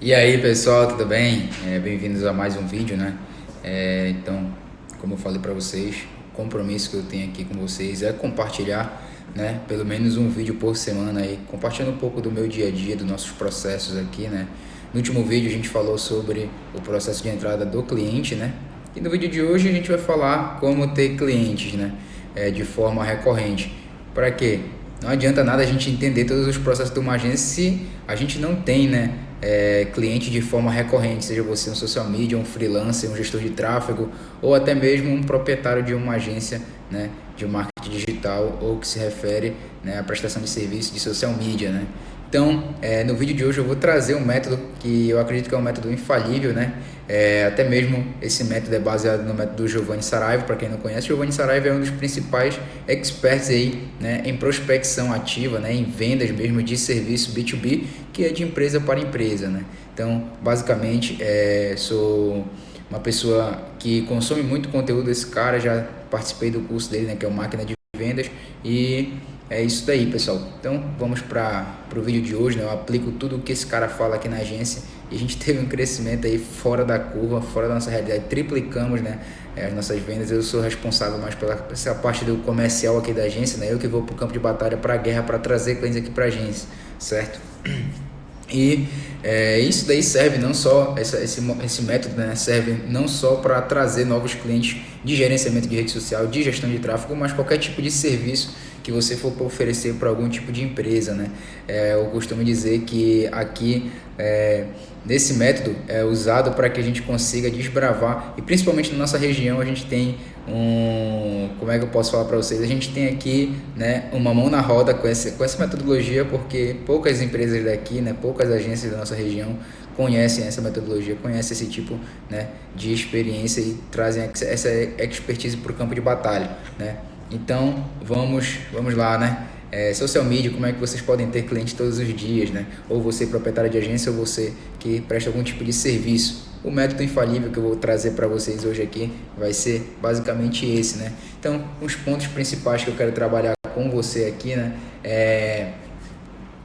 E aí pessoal, tudo bem? Bem-vindos a mais um vídeo, né? Então, como eu falei para vocês, o compromisso que eu tenho aqui com vocês é compartilhar, né? Pelo menos um vídeo por semana aí, compartilhando um pouco do meu dia a dia, dos nossos processos aqui, né? No último vídeo a gente falou sobre o processo de entrada do cliente, né? E no vídeo de hoje a gente vai falar como ter clientes, né? De forma recorrente. Para quê? Não adianta nada a gente entender todos os processos de uma agência se a gente não tem, né, cliente de forma recorrente, seja você um social media, um freelancer, um gestor de tráfego ou até mesmo um proprietário de uma agência, né, de marketing digital ou que se refere, né, à prestação de serviço de social media, né. Então, no vídeo de hoje eu vou trazer um método que eu acredito que é um método infalível, né? Até mesmo esse método é baseado no método do Giovanni Saraiva. Para quem não conhece, Giovanni Saraiva é um dos principais experts aí, né, em prospecção ativa, né, em vendas mesmo de serviço B2B, que é de empresa para empresa, né? Então, basicamente, sou uma pessoa que consome muito conteúdo desse cara, já participei do curso dele, né, que é o Máquina de Vendas, e é isso daí, pessoal. Então vamos para o vídeo de hoje, né? Eu aplico tudo o que esse cara fala aqui na agência e a gente teve um crescimento aí fora da curva, fora da nossa realidade. Triplicamos, né, as nossas vendas. Eu sou responsável mais pela essa parte do comercial aqui da agência, né? Eu que vou para o campo de batalha, para a guerra, para trazer clientes aqui para a agência, certo? E isso daí serve não só, esse método, né, serve não só para trazer novos clientes de gerenciamento de rede social, de gestão de tráfego, mas qualquer tipo de serviço que você for oferecer para algum tipo de empresa, né? Eu costumo dizer que aqui nesse método é usado para que a gente consiga desbravar, e principalmente na nossa região a gente tem como é que eu posso falar para vocês? A gente tem aqui, né, uma mão na roda com essa metodologia, porque poucas empresas daqui, né, poucas agências da nossa região conhecem essa metodologia, conhecem esse tipo, né, de experiência e trazem essa expertise para o campo de batalha, né? Então vamos lá, né? Social media, como é que vocês podem ter clientes todos os dias, né? Ou você proprietário de agência ou você que presta algum tipo de serviço. O método infalível que eu vou trazer para vocês hoje aqui vai ser basicamente esse, né? Então, os pontos principais que eu quero trabalhar com você aqui, né?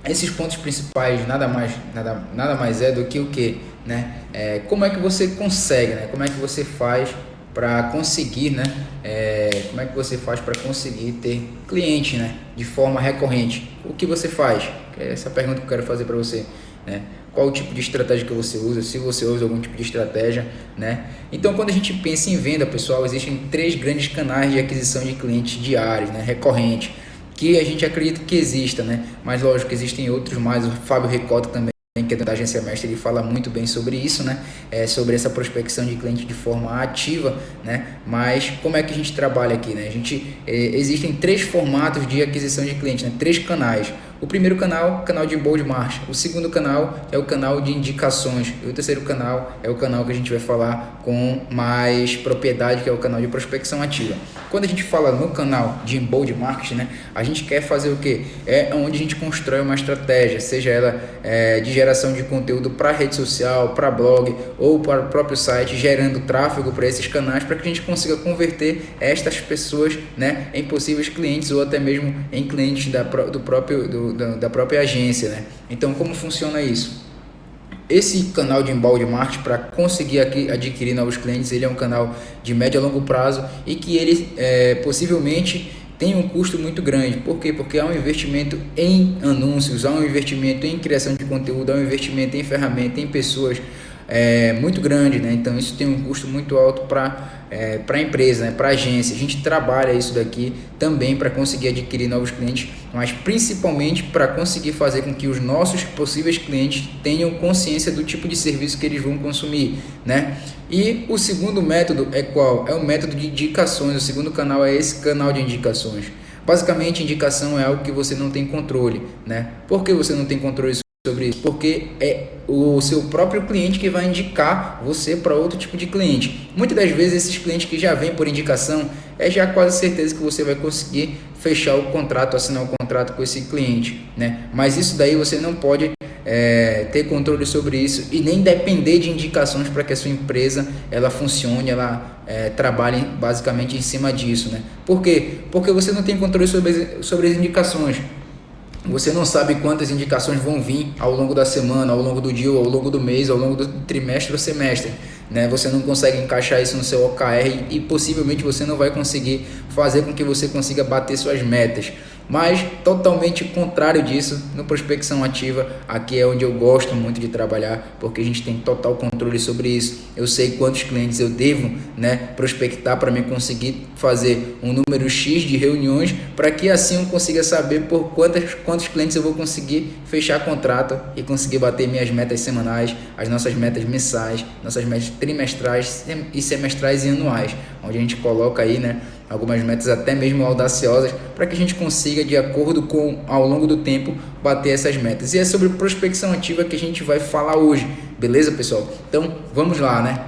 Esses pontos principais nada mais é do que o que, né? Como é que você consegue, né? Como é que você faz para conseguir, né? Como é que você faz para conseguir ter cliente, né, de forma recorrente? O que você faz? É essa pergunta que eu quero fazer para você, né? Qual o tipo de estratégia que você usa? Se você usa algum tipo de estratégia, né? Então, quando a gente pensa em venda, pessoal, existem 3 grandes canais de aquisição de clientes diários, né, recorrente, que a gente acredita que exista, né? Mas lógico que existem outros mais. O Fábio Ricota também, que é da agência mestre, ele fala muito bem sobre isso, né? Sobre essa prospecção de cliente de forma ativa, né? Mas como é que a gente trabalha aqui, né? Existem 3 formatos de aquisição de cliente, né? 3 canais. O primeiro canal de inbound marketing. O segundo canal é o canal de indicações. E o terceiro canal é o canal que a gente vai falar com mais propriedade, que é o canal de prospecção ativa. Quando a gente fala no canal de inbound marketing, né, a gente quer fazer o quê? É onde a gente constrói uma estratégia, seja ela de geração de conteúdo para rede social, para blog ou para o próprio site, gerando tráfego para esses canais, para que a gente consiga converter estas pessoas, né, em possíveis clientes ou até mesmo em clientes da própria agência, né? Então, como funciona isso? Esse canal de inbound marketing, para conseguir adquirir novos clientes, ele é um canal de médio a longo prazo e que ele possivelmente tem um custo muito grande. Por quê? Porque há um investimento em anúncios, há um investimento em criação de conteúdo, há um investimento em ferramentas, em pessoas muito grande, né? Então isso tem um custo muito alto para a empresa, né? Para a agência. A gente trabalha isso daqui também para conseguir adquirir novos clientes, mas principalmente para conseguir fazer com que os nossos possíveis clientes tenham consciência do tipo de serviço que eles vão consumir, né? E o segundo método é qual? É o método de indicações. O segundo canal é esse canal de indicações. Basicamente, indicação é algo que você não tem controle, né? Por que você não tem controle sobre isso? Porque é o seu próprio cliente que vai indicar você para outro tipo de cliente. Muitas das vezes esses clientes que já vêm por indicação, já quase certeza que você vai conseguir fechar o contrato, assinar o contrato com esse cliente, né? Mas isso daí você não pode ter controle sobre isso e nem depender de indicações para que a sua empresa ela funcione, ela trabalhe basicamente em cima disso, né? Por quê? Porque você não tem controle sobre as indicações. Você não sabe quantas indicações vão vir ao longo da semana, ao longo do dia, ao longo do mês, ao longo do trimestre ou semestre, né? Você não consegue encaixar isso no seu OKR e possivelmente você não vai conseguir fazer com que você consiga bater suas metas. Mas totalmente contrário disso, no prospecção ativa, aqui é onde eu gosto muito de trabalhar, porque a gente tem total controle sobre isso. Eu sei quantos clientes eu devo, né, prospectar para me conseguir fazer um número X de reuniões, para que assim eu consiga saber por quantos clientes eu vou conseguir fechar contrato e conseguir bater minhas metas semanais, as nossas metas mensais, nossas metas trimestrais e semestrais e anuais, onde a gente coloca aí, né, algumas metas até mesmo audaciosas, para que a gente consiga, de acordo com, ao longo do tempo, bater essas metas. E é sobre prospecção ativa que a gente vai falar hoje, beleza, pessoal? Então, vamos lá, né?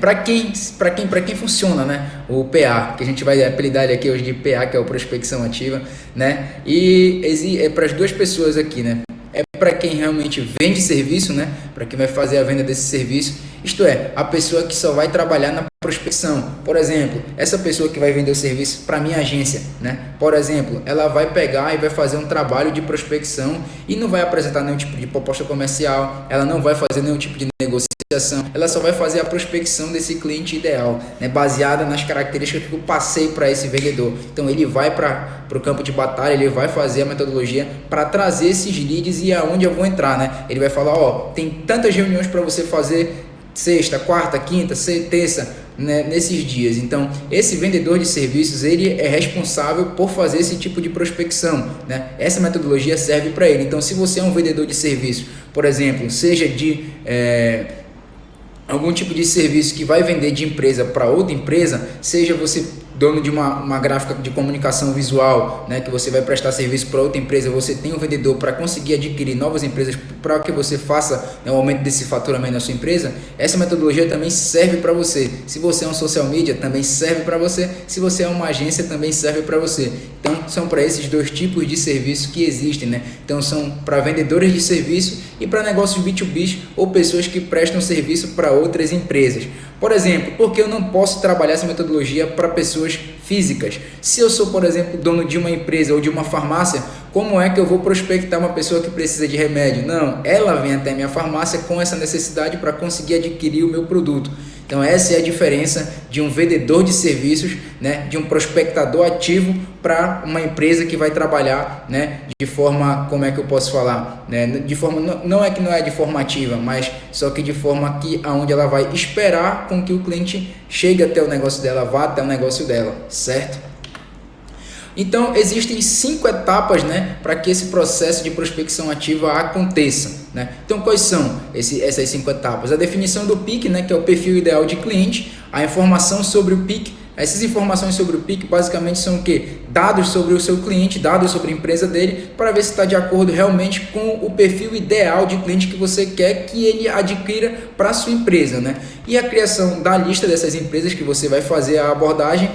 Para quem funciona, né, o PA, que a gente vai apelidar ele aqui hoje de PA, que é o prospecção ativa, né? E é para as duas pessoas aqui, né? É para quem realmente vende serviço, né? Para quem vai fazer a venda desse serviço, isto é, a pessoa que só vai trabalhar na prospecção. Por exemplo, essa pessoa que vai vender o serviço para minha agência, né? Por exemplo, ela vai pegar e vai fazer um trabalho de prospecção e não vai apresentar nenhum tipo de proposta comercial, ela não vai fazer nenhum tipo de negociação, ela só vai fazer a prospecção desse cliente ideal, né? Baseada nas características que eu passei para esse vendedor. Então ele vai para o campo de batalha, ele vai fazer a metodologia para trazer esses leads e aonde eu vou entrar, né? Ele vai falar, ó, tem tantas reuniões para você fazer sexta, quarta, quinta, terça, né, nesses dias. Então, esse vendedor de serviços, ele é responsável por fazer esse tipo de prospecção, né? Essa metodologia serve para ele. Então, se você é um vendedor de serviço, por exemplo, seja de algum tipo de serviço que vai vender de empresa para outra empresa, seja você dono de uma gráfica de comunicação visual, né, que você vai prestar serviço para outra empresa, você tem um vendedor para conseguir adquirir novas empresas para que você faça, né, o aumento desse faturamento na sua empresa, essa metodologia também serve para você. Se você é um social media, também serve para você. Se você é uma agência, também serve para você. Então, são para esses dois tipos de serviços que existem, né? Então, são para vendedores de serviço e para negócios B2B ou pessoas que prestam serviço para outras empresas. Por exemplo, porque eu não posso trabalhar essa metodologia para pessoas físicas? Se eu sou, por exemplo, dono de uma empresa ou de uma farmácia, como é que eu vou prospectar uma pessoa que precisa de remédio? Não, ela vem até minha farmácia com essa necessidade para conseguir adquirir o meu produto. Então essa é a diferença de um vendedor de serviços, né, de um prospectador ativo para uma empresa que vai trabalhar, né, de forma, como é que eu posso falar, né, de forma, não é que não é de forma ativa, mas só que de forma que aonde ela vai esperar com que o cliente chegue até o negócio dela, vá até o negócio dela, certo? Então, existem 5 etapas, né, para que esse processo de prospecção ativa aconteça, né? Então, quais são essas 5 etapas? A definição do PIC, né, que é o perfil ideal de cliente, a informação sobre o PIC. Essas informações sobre o PIC basicamente são o quê? Dados sobre o seu cliente, dados sobre a empresa dele, para ver se está de acordo realmente com o perfil ideal de cliente que você quer que ele adquira para a sua empresa, né? E a criação da lista dessas empresas que você vai fazer a abordagem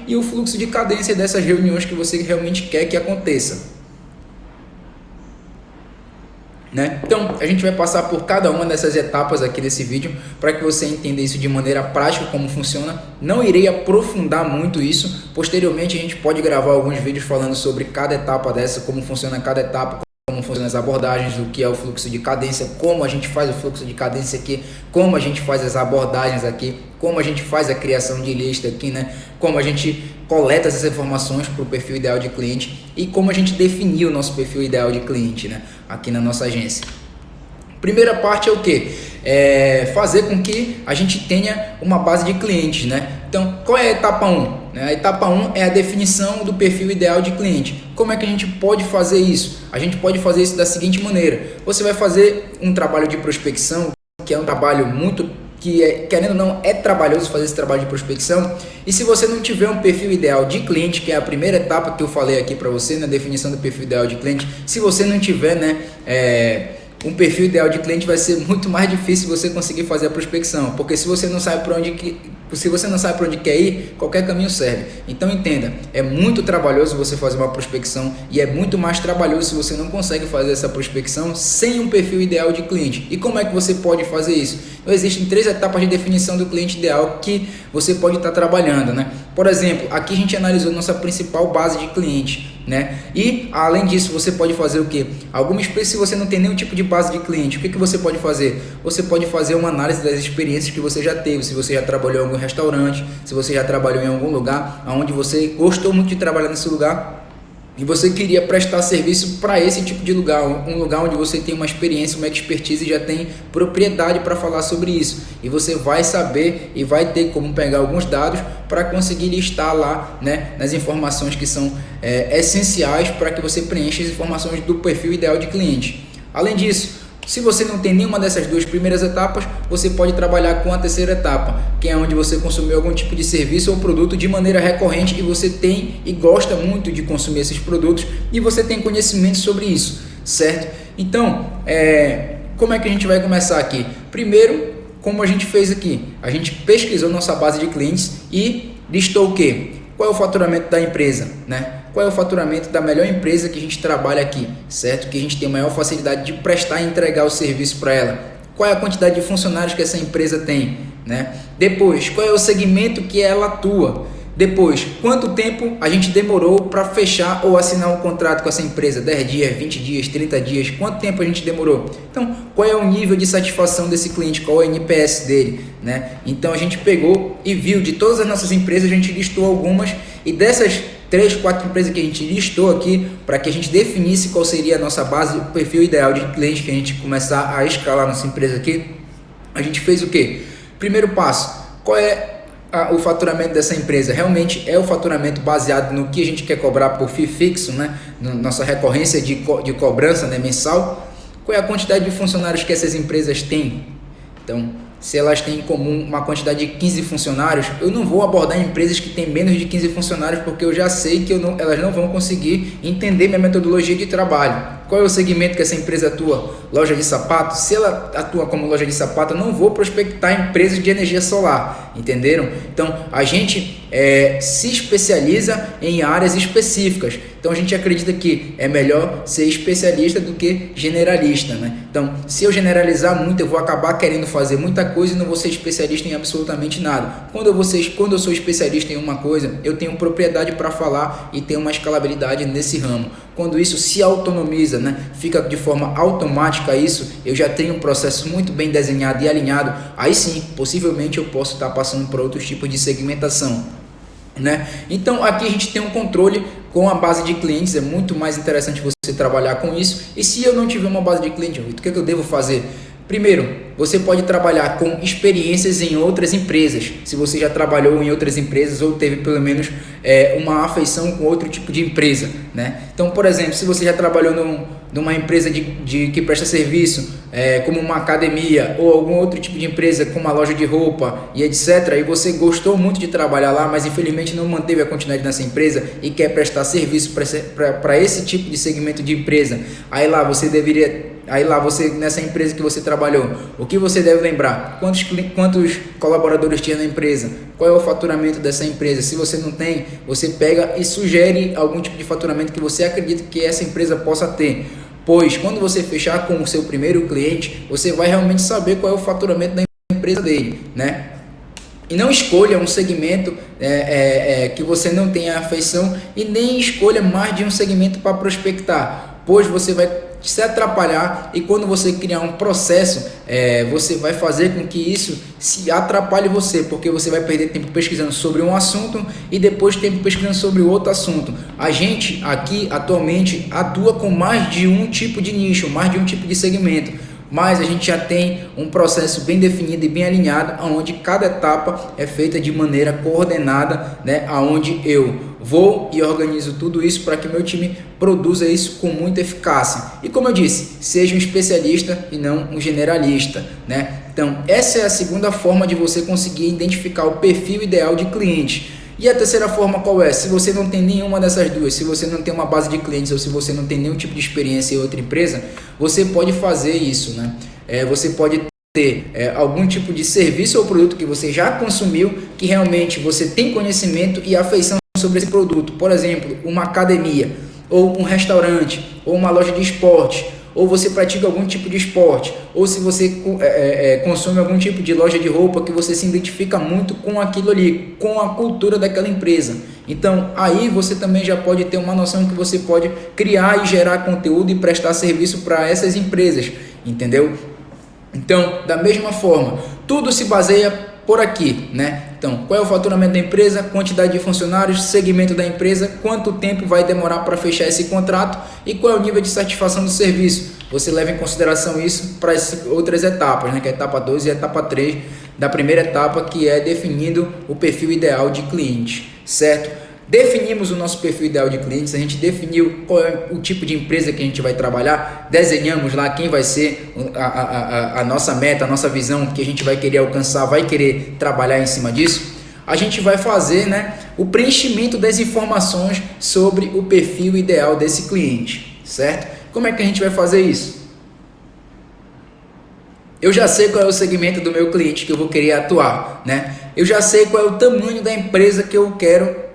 e o fluxo de cadência dessas reuniões que você realmente quer que aconteça. Né? Então, a gente vai passar por cada uma dessas etapas aqui desse vídeo para que você entenda isso de maneira prática, como funciona. Não irei aprofundar muito isso. Posteriormente, a gente pode gravar alguns vídeos falando sobre cada etapa dessa, como funciona cada etapa, como funcionam as abordagens, o que é o fluxo de cadência, como a gente faz o fluxo de cadência aqui, como a gente faz as abordagens aqui, como a gente faz a criação de lista aqui, né? Como a gente coleta essas informações para o perfil ideal de cliente e como a gente definiu o nosso perfil ideal de cliente, né, aqui na nossa agência. Primeira parte é o que? Fazer com que a gente tenha uma base de clientes, né? Então, qual é a etapa 1? A etapa 1 é a definição do perfil ideal de cliente. Como é que a gente pode fazer isso? A gente pode fazer isso da seguinte maneira. Você vai fazer um trabalho de prospecção, que é um trabalho muito querendo ou não, é trabalhoso fazer esse trabalho de prospecção. E se você não tiver um perfil ideal de cliente, que é a primeira etapa que eu falei aqui para você, na definição do perfil ideal de cliente, se você não tiver, né, um perfil ideal de cliente, vai ser muito mais difícil você conseguir fazer a prospecção, porque se você não sabe para onde quer ir, qualquer caminho serve. Então entenda, é muito trabalhoso você fazer uma prospecção e é muito mais trabalhoso se você não consegue fazer essa prospecção sem um perfil ideal de cliente. E como é que você pode fazer isso? Então existem 3 etapas de definição do cliente ideal que você pode estar trabalhando, né? Por exemplo, aqui a gente analisou nossa principal base de cliente, né? E além disso, você pode fazer o quê? Alguma experiência. Se você não tem nenhum tipo de base de cliente, o que você pode fazer? Você pode fazer uma análise das experiências que você já teve, se você já trabalhou em algum restaurante, se você já trabalhou em algum lugar onde você gostou muito de trabalhar nesse lugar e você queria prestar serviço para esse tipo de lugar, um lugar onde você tem uma experiência, uma expertise e já tem propriedade para falar sobre isso. E você vai saber e vai ter como pegar alguns dados para conseguir listar lá, né, nas informações que são essenciais para que você preencha as informações do perfil ideal de cliente. Além disso, se você não tem nenhuma dessas duas primeiras etapas, você pode trabalhar com a terceira etapa, que é onde você consumiu algum tipo de serviço ou produto de maneira recorrente e você tem e gosta muito de consumir esses produtos e você tem conhecimento sobre isso, certo? Então, como é que a gente vai começar aqui? Primeiro, como a gente fez aqui, a gente pesquisou nossa base de clientes e listou o quê? Qual é o faturamento da empresa, né? Qual é o faturamento da melhor empresa que a gente trabalha aqui, certo? Que a gente tem maior facilidade de prestar e entregar o serviço para ela. Qual é a quantidade de funcionários que essa empresa tem, né? Depois, qual é o segmento que ela atua? Depois, quanto tempo a gente demorou para fechar ou assinar um contrato com essa empresa? 10 dias, 20 dias, 30 dias? Quanto tempo a gente demorou? Então, qual é o nível de satisfação desse cliente? Qual é o NPS dele, né? Então, a gente pegou e viu de todas as nossas empresas, a gente listou algumas e dessas 3, 4 empresas que a gente listou aqui para que a gente definisse qual seria a nossa base, o perfil ideal de cliente que a gente começar a escalar nossa empresa aqui. A gente fez o quê? Primeiro passo, qual é o faturamento dessa empresa? Realmente é o faturamento baseado no que a gente quer cobrar por FII fixo, né? Nossa recorrência de cobrança, né, mensal. Qual é a quantidade de funcionários que essas empresas têm? Então, se elas têm em comum uma quantidade de 15 funcionários, eu não vou abordar empresas que têm menos de 15 funcionários porque eu já sei que elas não vão conseguir entender minha metodologia de trabalho. Qual é o segmento que essa empresa atua? Loja de sapato? Se ela atua como loja de sapato, eu não vou prospectar empresas de energia solar, entenderam? Então, a gente se especializa em áreas específicas. Então, a gente acredita que é melhor ser especialista do que generalista, né? Então, se eu generalizar muito, eu vou acabar querendo fazer muita coisa e não vou ser especialista em absolutamente nada. Quando eu sou especialista em uma coisa, eu tenho propriedade para falar e tenho uma escalabilidade nesse ramo. Quando isso se autonomiza, né, fica de forma automática isso, eu já tenho um processo muito bem desenhado e alinhado, aí sim, possivelmente eu posso estar passando por outros tipos de segmentação, né? Então aqui a gente tem um controle com a base de clientes, é muito mais interessante você trabalhar com isso. E se eu não tiver uma base de clientes, o que eu devo fazer? Primeiro, você pode trabalhar com experiências em outras empresas. Se você já trabalhou em outras empresas ou teve pelo menos uma afeição com outro tipo de empresa, né? Então, por exemplo, se você já trabalhou numa empresa que presta serviço, como uma academia ou algum outro tipo de empresa, como uma loja de roupa e etc., e você gostou muito de trabalhar lá, mas infelizmente não manteve a continuidade nessa empresa e quer prestar serviço para esse tipo de segmento de empresa, aí lá você nessa empresa que você trabalhou, o que você deve lembrar? Quantos colaboradores tinha na empresa? Qual é o faturamento dessa empresa? Se você não tem, você pega e sugere algum tipo de faturamento que você acredita que essa empresa possa ter. Pois quando você fechar com o seu primeiro cliente, você vai realmente saber qual é o faturamento da empresa dele, né? E não escolha um segmento que você não tenha afeição e nem escolha mais de um segmento para prospectar, pois você vai se atrapalhar e quando você criar um processo, você vai fazer com que isso se atrapalhe você, porque você vai perder tempo pesquisando sobre um assunto e depois tempo pesquisando sobre outro assunto. A gente aqui atualmente atua com mais de um tipo de nicho, mais de um tipo de segmento, mas a gente já tem um processo bem definido e bem alinhado, onde cada etapa é feita de maneira coordenada, né? Onde eu vou e organizo tudo isso para que meu time produza isso com muita eficácia. E como eu disse, seja um especialista e não um generalista, né? Então, essa é a segunda forma de você conseguir identificar o perfil ideal de cliente. E a terceira forma qual é? Se você não tem nenhuma dessas duas, se você não tem uma base de clientes ou se você não tem nenhum tipo de experiência em outra empresa, você pode fazer isso, né? Você pode ter algum tipo de serviço ou produto que você já consumiu, que realmente você tem conhecimento e afeição sobre esse produto. Por exemplo, uma academia, ou um restaurante, ou uma loja de esporte, ou você pratica algum tipo de esporte, ou se você consome algum tipo de loja de roupa que você se identifica muito com aquilo ali, com a cultura daquela empresa. Então aí você também já pode ter uma noção que você pode criar e gerar conteúdo e prestar serviço para essas empresas, entendeu? Então, da mesma forma, tudo se baseia por aqui, né? Então, qual é o faturamento da empresa, quantidade de funcionários, segmento da empresa, quanto tempo vai demorar para fechar esse contrato e qual é o nível de satisfação do serviço. Você leva em consideração isso para as outras etapas, né? Que é a etapa 2 e a etapa 3 da primeira etapa, que é definindo o perfil ideal de cliente, certo? Definimos o nosso perfil ideal de clientes, a gente definiu qual é o tipo de empresa que a gente vai trabalhar, desenhamos lá quem vai ser a nossa meta, a nossa visão que a gente vai querer alcançar, vai querer trabalhar em cima disso. A gente vai fazer, né, o preenchimento das informações sobre o perfil ideal desse cliente, certo? Como é que a gente vai fazer isso? Eu já sei qual é o segmento do meu cliente que eu vou querer atuar, né? Eu já sei qual é o tamanho da empresa que eu quero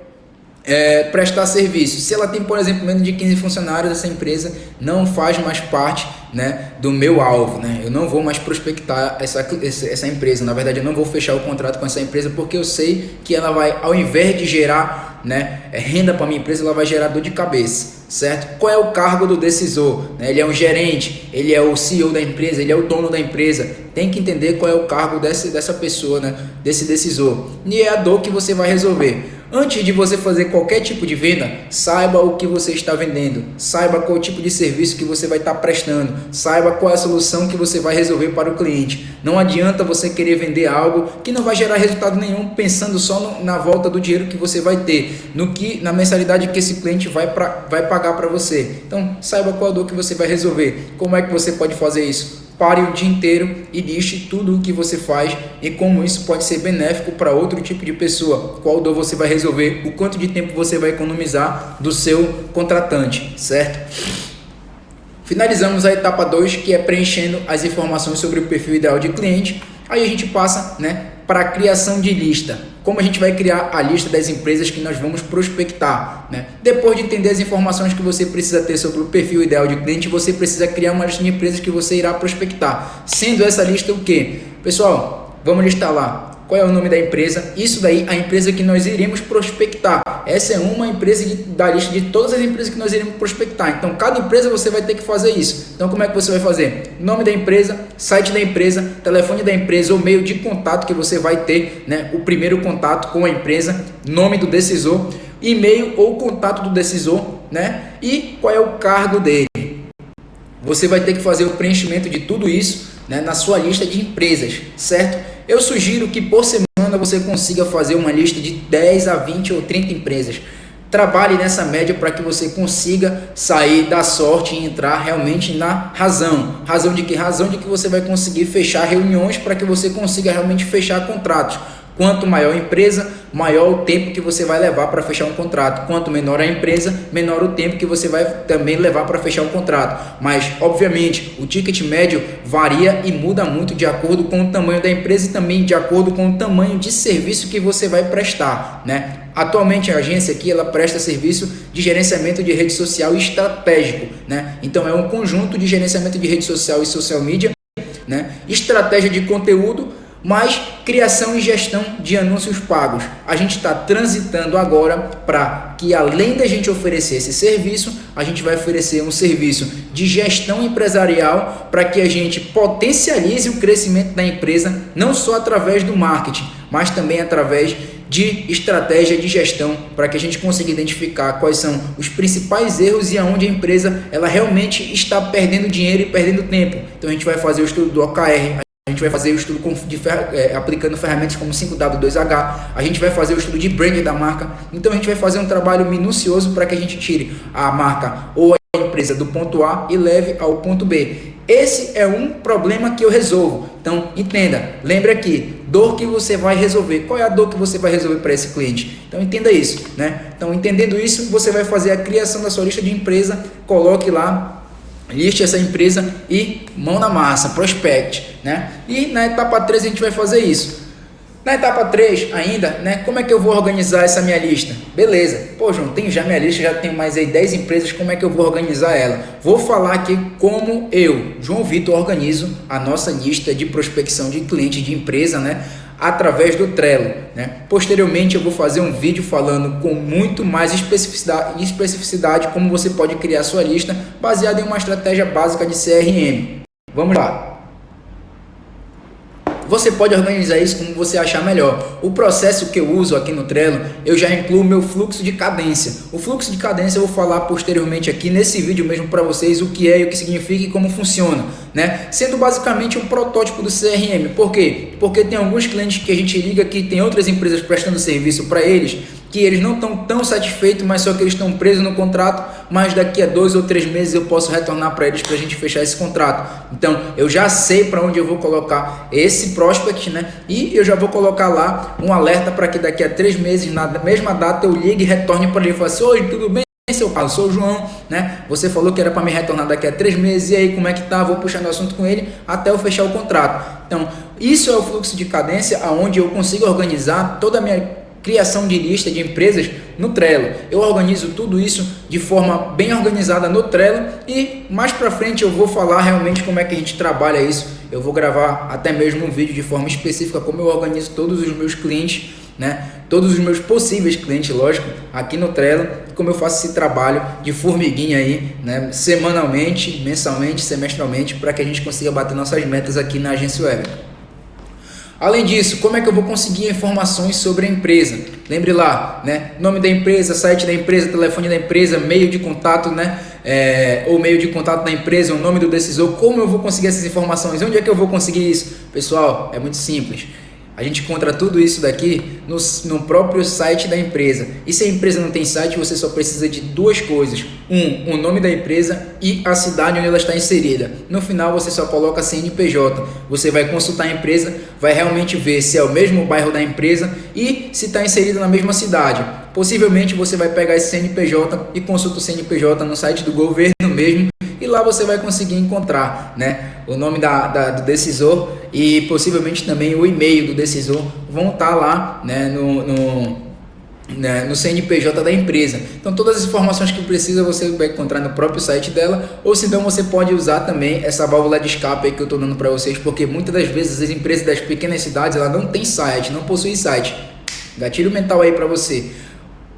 prestar serviço. Se ela tem, por exemplo, menos de 15 funcionários, essa empresa não faz mais parte, né, do meu alvo, né? Eu não vou mais prospectar essa empresa. Na verdade, eu não vou fechar o contrato com essa empresa porque eu sei que ela vai, ao invés de gerar, né, renda para minha empresa, ela vai gerar dor de cabeça, certo? Qual é o cargo do decisor? Ele é um gerente, ele é o CEO da empresa, ele é o dono da empresa. Tem que entender qual é o cargo dessa pessoa, né, desse decisor. E é a dor que você vai resolver. Antes de você fazer qualquer tipo de venda, saiba o que você está vendendo, saiba qual tipo de serviço que você vai estar prestando, saiba qual é a solução que você vai resolver para o cliente. Não adianta você querer vender algo que não vai gerar resultado nenhum, pensando só na volta do dinheiro que você vai ter, na mensalidade que esse cliente vai pagar para você. Então, saiba qual a dor que você vai resolver. Como é que você pode fazer isso? Pare o dia inteiro e liste tudo o que você faz e como isso pode ser benéfico para outro tipo de pessoa. Qual dor você vai resolver, o quanto de tempo você vai economizar do seu contratante, certo? Finalizamos a etapa 2, que é preenchendo as informações sobre o perfil ideal de cliente. Aí a gente passa, né, para a criação de lista. Como a gente vai criar a lista das empresas que nós vamos prospectar, né? Depois de entender as informações que você precisa ter sobre o perfil ideal de cliente, você precisa criar uma lista de empresas que você irá prospectar. Sendo essa lista o quê? Pessoal, vamos listar lá. Qual é o nome da empresa? Isso daí, a empresa que nós iremos prospectar. Essa é uma empresa da lista de todas as empresas que nós iremos prospectar. Então, cada empresa você vai ter que fazer isso. Então, como é que você vai fazer? Nome da empresa, site da empresa, telefone da empresa, ou meio de contato que você vai ter, né? O primeiro contato com a empresa, nome do decisor, e-mail ou contato do decisor, né? E qual é o cargo dele. Você vai ter que fazer o preenchimento de tudo isso, né, na sua lista de empresas, certo? Eu sugiro que por semana você consiga fazer uma lista de 10 a 20 ou 30 empresas. Trabalhe nessa média para que você consiga sair da sorte e entrar realmente na razão. Razão de que? Razão de que você vai conseguir fechar reuniões para que você consiga realmente fechar contratos. Quanto maior a empresa, maior o tempo que você vai levar para fechar um contrato. Quanto menor a empresa, menor o tempo que você vai também levar para fechar um contrato. Mas, obviamente, o ticket médio varia e muda muito de acordo com o tamanho da empresa e também de acordo com o tamanho de serviço que você vai prestar, né? Atualmente a agência aqui ela presta serviço de gerenciamento de rede social estratégico, né? Então é um conjunto de gerenciamento de rede social e social media, né? Estratégia de conteúdo, mais criação e gestão de anúncios pagos. A gente está transitando agora para que, além da gente oferecer esse serviço, a gente vai oferecer um serviço de gestão empresarial para que a gente potencialize o crescimento da empresa, não só através do marketing, mas também através de estratégia de gestão, para que a gente consiga identificar quais são os principais erros e aonde a empresa ela realmente está perdendo dinheiro e perdendo tempo. Então a gente vai fazer o estudo do OKR, a gente vai fazer o estudo aplicando ferramentas como 5W2H, a gente vai fazer o estudo de branding da marca. Então a gente vai fazer um trabalho minucioso para que a gente tire a marca ou a empresa do ponto A e leve ao ponto B. Esse é um problema que eu resolvo. Então entenda, lembre aqui, dor que você vai resolver. Qual é a dor que você vai resolver para esse cliente? Então entenda isso, né? Então entendendo isso, você vai fazer a criação da sua lista de empresa, coloque lá, liste essa empresa e mão na massa, prospect, né? E na etapa 3 a gente vai fazer isso. Na etapa 3 ainda, né, como é que eu vou organizar essa minha lista? Beleza, pô João, tenho já minha lista, já tenho mais aí 10 empresas, como é que eu vou organizar ela? Vou falar aqui como eu, João Vitor, organizo a nossa lista de prospecção de clientes de empresa, né, através do Trello, né? Posteriormente eu vou fazer um vídeo falando com muito mais especificidade como você pode criar sua lista baseada em uma estratégia básica de CRM. Vamos lá. Você pode organizar isso como você achar melhor. O processo que eu uso aqui no Trello, eu já incluo o meu fluxo de cadência. O fluxo de cadência eu vou falar posteriormente aqui nesse vídeo mesmo para vocês o que é e o que significa e como funciona, né? Sendo basicamente um protótipo do CRM. Por quê? Porque tem alguns clientes que a gente liga que tem outras empresas prestando serviço para eles, que eles não estão tão satisfeitos, mas só que eles estão presos no contrato, mas daqui a 2 ou 3 meses eu posso retornar para eles para a gente fechar esse contrato. Então eu já sei para onde eu vou colocar esse prospect, né? E eu já vou colocar lá um alerta para que daqui a 3 meses, na mesma data, eu ligue e retorne para ele e fale assim: oi, tudo bem? Seu Carlos, sou o João, né? Você falou que era para me retornar daqui a 3 meses, e aí como é que tá? Vou puxando o assunto com ele até eu fechar o contrato. Então isso é o fluxo de cadência, aonde eu consigo organizar toda a minha criação de lista de empresas no Trello. Eu organizo tudo isso de forma bem organizada no Trello e mais para frente eu vou falar realmente como é que a gente trabalha isso. Eu vou gravar até mesmo um vídeo de forma específica como eu organizo todos os meus clientes, né? Todos os meus possíveis clientes, lógico, aqui no Trello, como eu faço esse trabalho de formiguinha aí, né? Semanalmente, mensalmente, semestralmente, para que a gente consiga bater nossas metas aqui na agência web. Além disso, como é que eu vou conseguir informações sobre a empresa? Lembre lá, né? Nome da empresa, site da empresa, telefone da empresa, meio de contato, né? Ou meio de contato da empresa, o nome do decisor. Como eu vou conseguir essas informações? Onde é que eu vou conseguir isso? Pessoal, é muito simples. A gente encontra tudo isso daqui no próprio site da empresa. E se a empresa não tem site, você só precisa de 2 coisas. O nome da empresa e a cidade onde ela está inserida. No final, você só coloca CNPJ. Você vai consultar a empresa, vai realmente ver se é o mesmo bairro da empresa e se está inserida na mesma cidade. Possivelmente, você vai pegar esse CNPJ e consulta o CNPJ no site do governo mesmo. E lá você vai conseguir encontrar, né, o nome do decisor e possivelmente também o e-mail do decisor vão estar lá, né, no CNPJ da empresa. Então todas as informações que precisa você vai encontrar no próprio site dela, ou se não você pode usar também essa válvula de escape aí que eu estou dando para vocês, porque muitas das vezes as empresas das pequenas cidades ela não tem site, não possui site. Gatilho mental aí para você.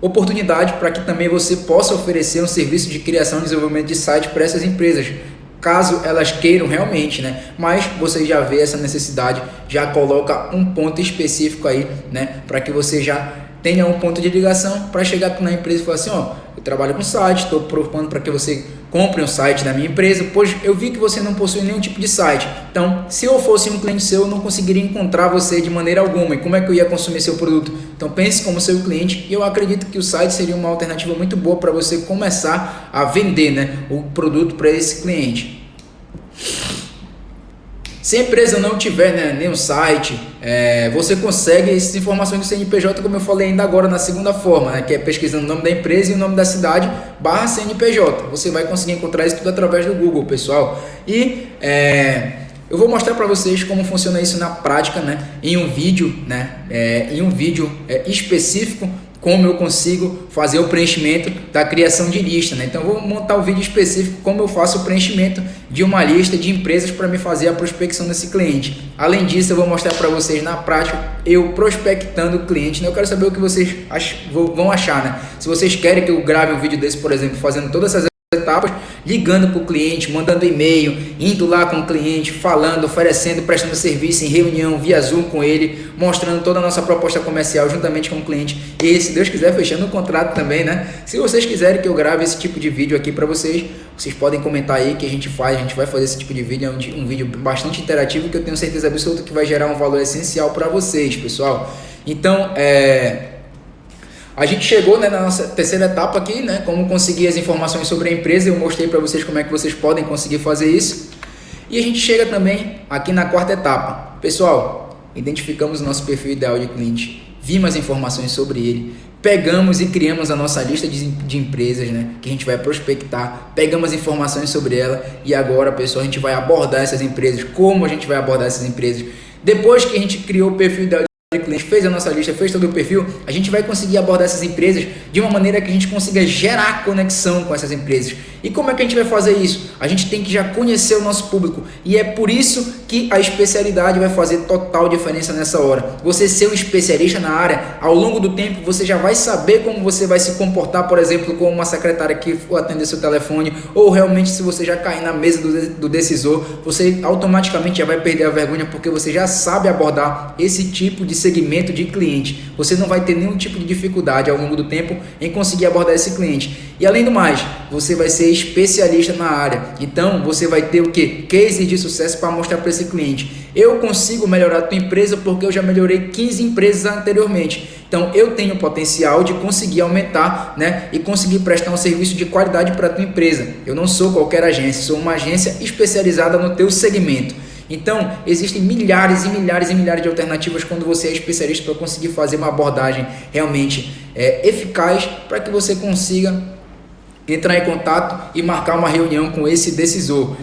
Oportunidade para que também você possa oferecer um serviço de criação e desenvolvimento de site para essas empresas, caso elas queiram realmente, né? Mas você já vê essa necessidade, já coloca um ponto específico aí, né? Para que você já tenha um ponto de ligação para chegar na empresa e falar assim: ó, eu trabalho com site, estou propondo para que você compre um site da minha empresa, pois eu vi que você não possui nenhum tipo de site. Então, se eu fosse um cliente seu, eu não conseguiria encontrar você de maneira alguma. E como é que eu ia consumir seu produto? Então, pense como seu cliente e eu acredito que o site seria uma alternativa muito boa para você começar a vender, né, o produto para esse cliente. Se a empresa não tiver, né, nenhum site, você consegue essas informações do CNPJ, como eu falei ainda agora na segunda forma, né, que é pesquisando o nome da empresa e o nome da cidade / CNPJ. Você vai conseguir encontrar isso tudo através do Google, pessoal. E eu vou mostrar para vocês como funciona isso na prática, né, em um vídeo, específico, como eu consigo fazer o preenchimento da criação de lista, né? Então eu vou montar um vídeo específico como eu faço o preenchimento de uma lista de empresas para me fazer a prospecção desse cliente. Além disso, eu vou mostrar para vocês na prática eu prospectando o cliente, né? Eu quero saber o que vocês vão achar, né? Se vocês querem que eu grave um vídeo desse, por exemplo, fazendo todas essas etapas, ligando para o cliente, mandando e-mail, indo lá com o cliente, falando, oferecendo, prestando serviço em reunião via Zoom com ele, mostrando toda a nossa proposta comercial juntamente com o cliente e, se Deus quiser, fechando o contrato também, né? Se vocês quiserem que eu grave esse tipo de vídeo aqui para vocês, vocês podem comentar aí que a gente vai fazer esse tipo de vídeo, um vídeo bastante interativo que eu tenho certeza absoluta que vai gerar um valor essencial para vocês, pessoal. Então, a gente chegou, né, na nossa terceira etapa aqui, né, como conseguir as informações sobre a empresa. Eu mostrei para vocês como é que vocês podem conseguir fazer isso. E a gente chega também aqui na quarta etapa. Pessoal, identificamos o nosso perfil ideal de cliente, vimos as informações sobre ele, pegamos e criamos a nossa lista de empresas, né, que a gente vai prospectar, pegamos informações sobre ela e agora, pessoal, a gente vai abordar essas empresas, como a gente vai abordar essas empresas. Depois que a gente criou o perfil ideal de clientes, fez a nossa lista, fez todo o perfil, a gente vai conseguir abordar essas empresas de uma maneira que a gente consiga gerar conexão com essas empresas. E como é que a gente vai fazer isso? A gente tem que já conhecer o nosso público, e é por isso que a especialidade vai fazer total diferença nessa hora. Você ser um especialista na área, ao longo do tempo você já vai saber como você vai se comportar, por exemplo, com uma secretária que for atender seu telefone, ou realmente se você já cair na mesa do decisor, você automaticamente já vai perder a vergonha, porque você já sabe abordar esse tipo de segmento de cliente. Você não vai ter nenhum tipo de dificuldade ao longo do tempo em conseguir abordar esse cliente. E além do mais, você vai ser especialista na área. Então, você vai ter o quê? Cases de sucesso para mostrar para esse cliente. Eu consigo melhorar a tua empresa porque eu já melhorei 15 empresas anteriormente. Então, eu tenho o potencial de conseguir aumentar, né, e conseguir prestar um serviço de qualidade para a tua empresa. Eu não sou qualquer agência, sou uma agência especializada no teu segmento. Então, existem milhares e milhares e milhares de alternativas quando você é especialista para conseguir fazer uma abordagem realmente eficaz para que você consiga entrar em contato e marcar uma reunião com esse decisor.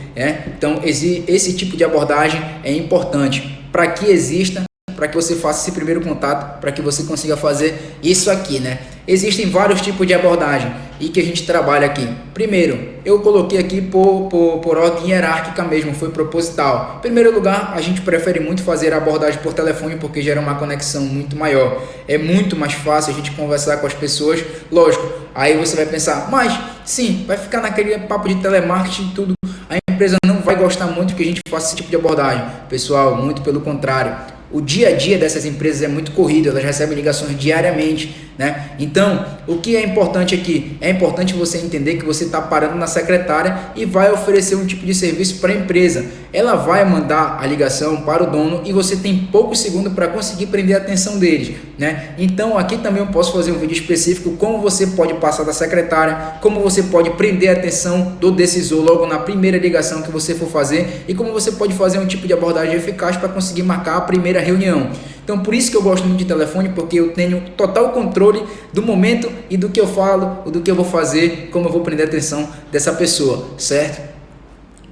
Então, esse tipo de abordagem é importante para que exista, para que você faça esse primeiro contato, para que você consiga fazer isso aqui, né? Existem vários tipos de abordagem e que a gente trabalha aqui. Primeiro, eu coloquei aqui por ordem hierárquica mesmo, foi proposital. Em primeiro lugar, a gente prefere muito fazer a abordagem por telefone porque gera uma conexão muito maior. É muito mais fácil a gente conversar com as pessoas. Lógico, aí você vai pensar, mas sim, vai ficar naquele papo de telemarketing e tudo. A empresa não vai gostar muito que a gente faça esse tipo de abordagem. Pessoal, muito pelo contrário. O dia a dia dessas empresas é muito corrido, elas recebem ligações diariamente, né? Então, o que é importante aqui? É importante você entender que você está parando na secretária e vai oferecer um tipo de serviço para a empresa. Ela vai mandar a ligação para o dono e você tem poucos segundos para conseguir prender a atenção deles, né? Então, aqui também eu posso fazer um vídeo específico como você pode passar da secretária, como você pode prender a atenção do decisor logo na primeira ligação que você for fazer e como você pode fazer um tipo de abordagem eficaz para conseguir marcar a primeira reunião. Então, por isso que eu gosto muito de telefone, porque eu tenho total controle do momento e do que eu falo, do que eu vou fazer, como eu vou prender a atenção dessa pessoa, certo?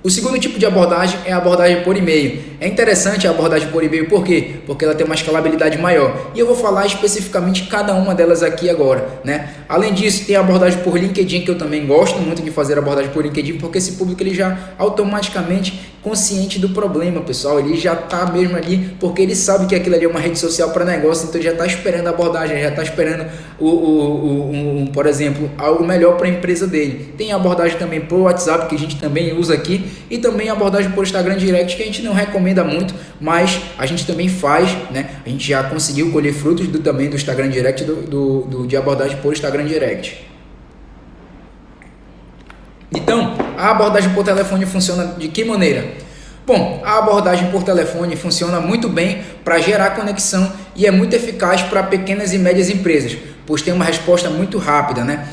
O segundo tipo de abordagem é a abordagem por e-mail. É interessante a abordagem por e-mail, por quê? Porque ela tem uma escalabilidade maior. E eu vou falar especificamente cada uma delas aqui agora, né? Além disso, tem a abordagem por LinkedIn, que eu também gosto muito de fazer a abordagem por LinkedIn, porque esse público ele já automaticamente consciente do problema, pessoal. Ele já está mesmo ali, porque ele sabe que aquilo ali é uma rede social para negócio, então ele já está esperando a abordagem, já está esperando, por exemplo, algo melhor para a empresa dele. Tem a abordagem também por WhatsApp, que a gente também usa aqui, e também a abordagem por Instagram Direct, que a gente não recomenda muito, mas a gente também faz, né? A gente já conseguiu colher frutos também do Instagram Direct, de abordagem por Instagram Direct. Então, a abordagem por telefone funciona de que maneira? Bom, a abordagem por telefone funciona muito bem para gerar conexão e é muito eficaz para pequenas e médias empresas, pois tem uma resposta muito rápida, né?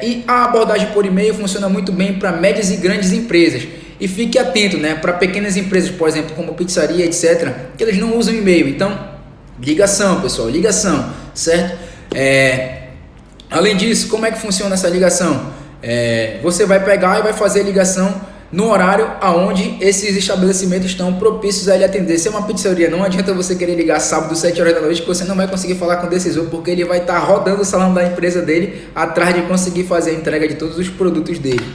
E a abordagem por e-mail funciona muito bem para médias e grandes empresas. E fique atento, né? Para pequenas empresas, por exemplo, como pizzaria, etc., que eles não usam e-mail. Então, ligação, pessoal, ligação, certo? Além disso, como é que funciona essa ligação? Você vai pegar e vai fazer a ligação no horário aonde esses estabelecimentos estão propícios a ele atender. Se é uma pizzaria, não adianta você querer ligar sábado, 7 horas da noite, que você não vai conseguir falar com o decisor, porque ele vai estar rodando o salão da empresa dele atrás de conseguir fazer a entrega de todos os produtos dele,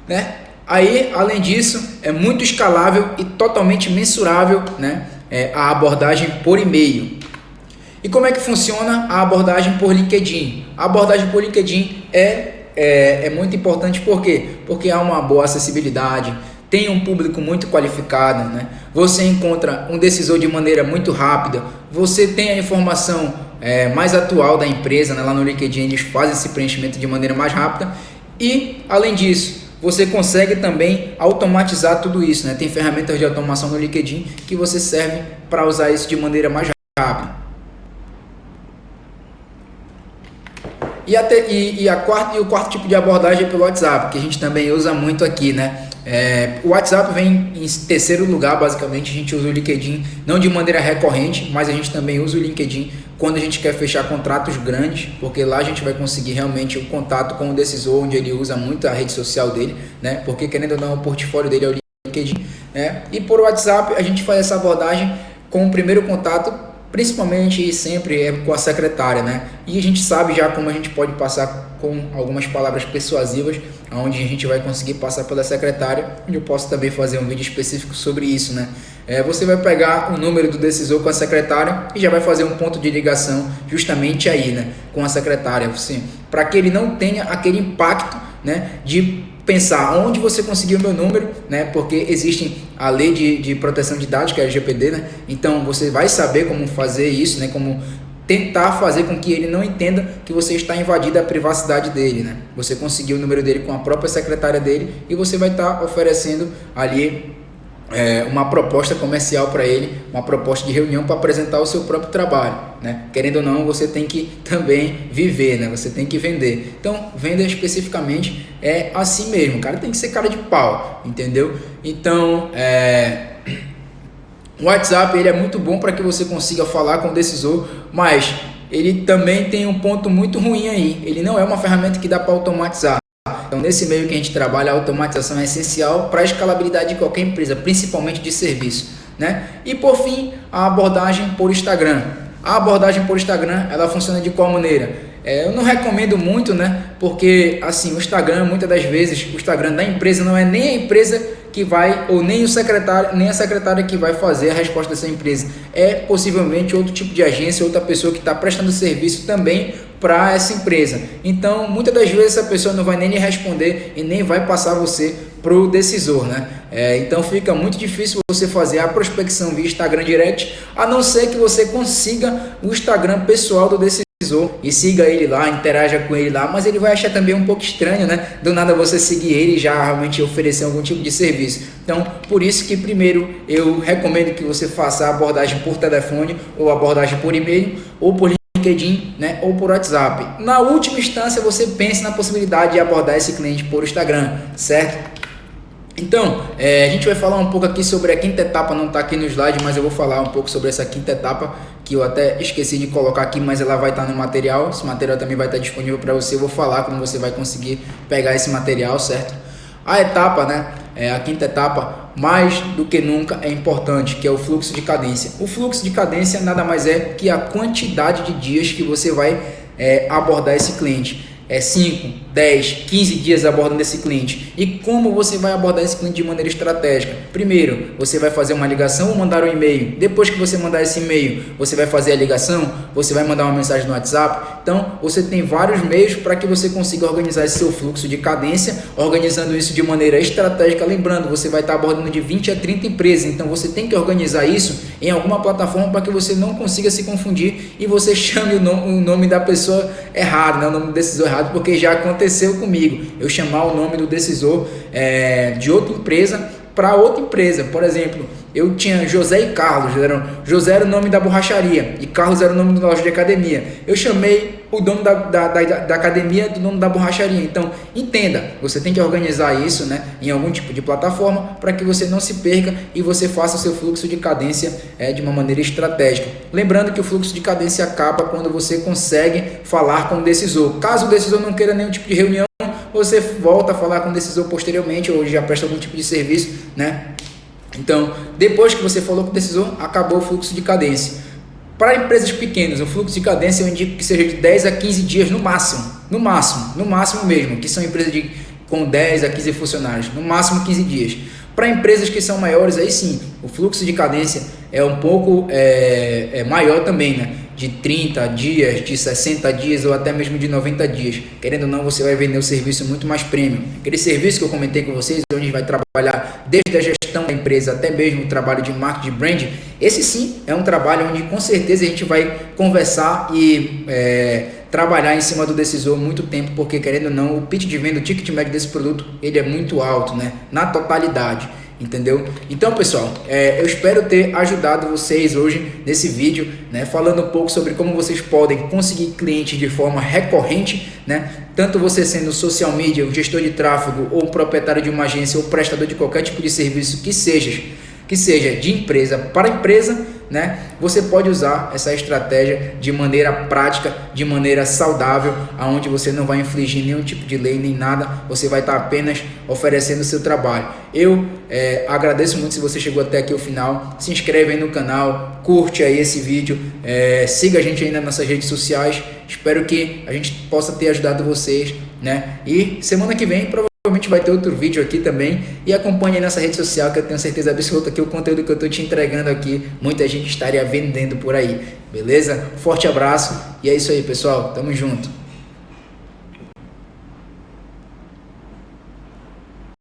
né? Aí, além disso, é muito escalável e totalmente mensurável, né? A abordagem por e-mail. E como é que funciona a abordagem por LinkedIn? A abordagem por LinkedIn é muito importante, por quê? Porque há uma boa acessibilidade, tem um público muito qualificado, né? Você encontra um decisor de maneira muito rápida, você tem a informação mais atual da empresa, né? Lá no LinkedIn eles fazem esse preenchimento de maneira mais rápida e, além disso, você consegue também automatizar tudo isso, né? Tem ferramentas de automação no LinkedIn que você serve para usar isso de maneira mais rápida. O quarto tipo de abordagem é pelo WhatsApp, que a gente também usa muito aqui, né? O WhatsApp vem em terceiro lugar, basicamente. A gente usa o LinkedIn não de maneira recorrente, mas a gente também usa o LinkedIn quando a gente quer fechar contratos grandes, porque lá a gente vai conseguir realmente o contato com o decisor, onde ele usa muito a rede social dele, né? Porque querendo ou não, o portfólio dele é o LinkedIn, né? E por WhatsApp a gente faz essa abordagem com o primeiro contato principalmente e sempre é com a secretária, né? E a gente sabe já como a gente pode passar com algumas palavras persuasivas, onde a gente vai conseguir passar pela secretária, e eu posso também fazer um vídeo específico sobre isso, né? Você vai pegar o número do decisor com a secretária e já vai fazer um ponto de ligação justamente aí, né, com a secretária, assim, para que ele não tenha aquele impacto, né, de pensar onde você conseguiu o meu número, né? Porque existe a lei de proteção de dados, que é a LGPD, né? Então você vai saber como fazer isso, né? Como tentar fazer com que ele não entenda que você está invadindo a privacidade dele, né? Você conseguiu o número dele com a própria secretária dele e você vai estar oferecendo ali uma proposta comercial para ele, uma proposta de reunião para apresentar o seu próprio trabalho, né? Querendo ou não, você tem que também viver, né? Você tem que vender. Então, venda especificamente é assim mesmo, cara, tem que ser cara de pau, entendeu? Então, o WhatsApp ele é muito bom para que você consiga falar com o decisor, mas ele também tem um ponto muito ruim aí. Ele não é uma ferramenta que dá para automatizar. Então, nesse meio que a gente trabalha, a automatização é essencial para a escalabilidade de qualquer empresa, principalmente de serviço, né? E por fim, a abordagem por Instagram. A abordagem por Instagram, ela funciona de qual maneira? Eu não recomendo muito, né? Porque assim, o Instagram, muitas das vezes, o Instagram da empresa não é nem a empresa que vai, ou nem o secretário, nem a secretária que vai fazer a resposta dessa empresa. É possivelmente outro tipo de agência, outra pessoa que está prestando serviço também para essa empresa. Então, muitas das vezes essa pessoa não vai nem lhe responder e nem vai passar você para o decisor, né? Então fica muito difícil você fazer a prospecção via Instagram Direct, a não ser que você consiga o Instagram pessoal do decisor e siga ele lá, interaja com ele lá, mas ele vai achar também um pouco estranho, né? Do nada você seguir ele e já realmente oferecer algum tipo de serviço. Então, por isso que primeiro eu recomendo que você faça a abordagem por telefone, ou abordagem por e-mail, ou por LinkedIn, né, ou por WhatsApp. Na última instância, você pense na possibilidade de abordar esse cliente por Instagram, certo? Então, a gente vai falar um pouco aqui sobre a quinta etapa, não está aqui no slide, mas eu vou falar um pouco sobre essa quinta etapa, que eu até esqueci de colocar aqui, mas ela vai estar no material, esse material também vai estar disponível para você, eu vou falar como você vai conseguir pegar esse material, certo? A etapa, né, a quinta etapa, mais do que nunca é importante, que é o fluxo de cadência. O fluxo de cadência nada mais é que a quantidade de dias que você vai abordar esse cliente. 5, 10, 15 dias abordando esse cliente. E como você vai abordar esse cliente de maneira estratégica? Primeiro, você vai fazer uma ligação ou mandar um e-mail. Depois que você mandar esse e-mail, você vai fazer a ligação, você vai mandar uma mensagem no WhatsApp. Então, você tem vários meios para que você consiga organizar esse seu fluxo de cadência, organizando isso de maneira estratégica. Lembrando, você vai estar abordando de 20 a 30 empresas, então você tem que organizar isso em alguma plataforma para que você não consiga se confundir e você chame o nome da pessoa errado, né? O nome do decisor errado, porque já aconteceu comigo, eu chamar o nome do decisor de outra empresa para outra empresa. Por exemplo, eu tinha José e Carlos, José era o nome da borracharia e Carlos era o nome da loja de academia. Eu chamei o dono da academia do nome da borracharia. Então, entenda, você tem que organizar isso, né, em algum tipo de plataforma para que você não se perca e você faça o seu fluxo de cadência de uma maneira estratégica. Lembrando que o fluxo de cadência acaba quando você consegue falar com o decisor. Caso o decisor não queira nenhum tipo de reunião, você volta a falar com o decisor posteriormente ou já presta algum tipo de serviço, né? Então, depois que você falou com o decisor, acabou o fluxo de cadência. Para empresas pequenas, o fluxo de cadência eu indico que seja de 10 a 15 dias no máximo mesmo, que são empresas com 10 a 15 funcionários, no máximo 15 dias. Para empresas que são maiores, aí sim, o fluxo de cadência é um pouco maior também, né? De 30 dias, de 60 dias ou até mesmo de 90 dias. Querendo ou não, você vai vender um serviço muito mais premium. Aquele serviço que eu comentei com vocês, onde vai trabalhar desde a gestão da empresa até mesmo o trabalho de marketing de branding, esse sim é um trabalho onde com certeza a gente vai conversar e trabalhar em cima do decisor muito tempo, porque querendo ou não, o pitch de venda, o ticket médio desse produto, ele é muito alto, né? Na totalidade. Entendeu? Então, pessoal, eu espero ter ajudado vocês hoje nesse vídeo, né, falando um pouco sobre como vocês podem conseguir clientes de forma recorrente, né? Tanto você sendo social media, um gestor de tráfego, ou um proprietário de uma agência, ou prestador de qualquer tipo de serviço que seja de empresa para empresa, né? Você pode usar essa estratégia de maneira prática, de maneira saudável, aonde você não vai infligir nenhum tipo de lei nem nada, você vai estar apenas oferecendo o seu trabalho. Eu agradeço muito se você chegou até aqui o final. Se inscreve aí no canal, curte aí esse vídeo, siga a gente aí nas nossas redes sociais. Espero que a gente possa ter ajudado vocês, né? E semana que vem provavelmente vai ter outro vídeo aqui também, e acompanhe aí nessa rede social, que eu tenho certeza absoluta que o conteúdo que eu estou te entregando aqui, muita gente estaria vendendo por aí, beleza? Forte abraço, e é isso aí, pessoal, tamo junto.